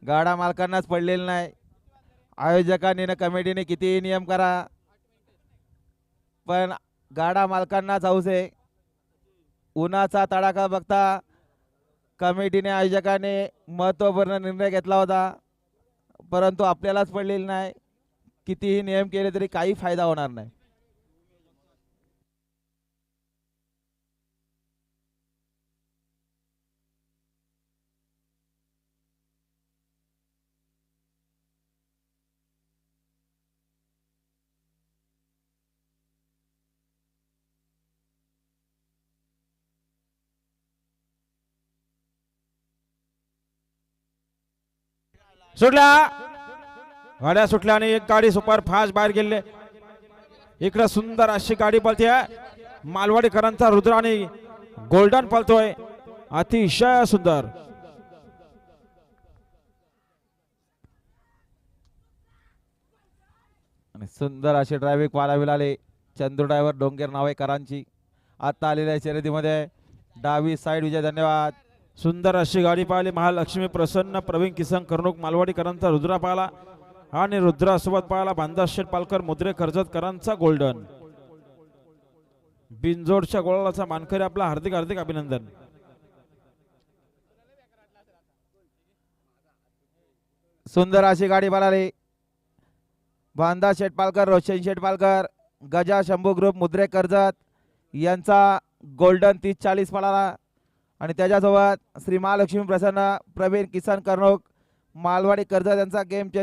गाडा मालकांनाच पडलेला नाही. आयोजकांनी ना कमिटीने किती नियम करा पण गाडा मालकांनाच हौस आहे. उन्हाचा तडाखा बघता कमिटीने आयोजकाने महत्त्वपूर्ण निर्णय घेतला होता परंतु आपल्यालाच पडलेला नाही. कितीही नियम केले तरी काही फायदा होणार नाही. सुटला गाड्या सुटल्या आणि एक गाडी सुपर फास्ट बाहेर गेले. इकडे सुंदर अशी गाडी पळते मालवाडीकरांचा रुद्र आणि गोल्डन पळतोय अतिशय सुंदर. आणि सुंदर अशी ड्रायव्हिंग पाहायला मिळाले. चंदू ड्रायव्हर डोंगर नावेकरांची आता आलेल्या शर्यतीमध्ये डावी साईड विजय. धन्यवाद. सुंदर अशी गाडी पाहिली. महालक्ष्मी प्रसन्न प्रवीण किसन कर्णूक मालवाडीकरांचा रुद्रा पाहिला आणि रुद्रासोबत पाहिला बांधा शेठ पालकर मुद्रे कर्जतकरांचा गोल्डन. बिनजोडच्या गोळाचा मानकरी आपला हार्दिक हार्दिक अभिनंदन. सुंदर अशी गाडी पळाली. बांधा शेटपालकर रोशन शेटपालकर गजा शंभू ग्रुप मुद्रे कर्जत यांचा गोल्डन 30-40 पळाला आणि त्याच्यासोबत श्री महालक्ष्मी प्रसन्न प्रवीण किसन कर्णूक मालवाडी कर्जत यांचा गेम चेंज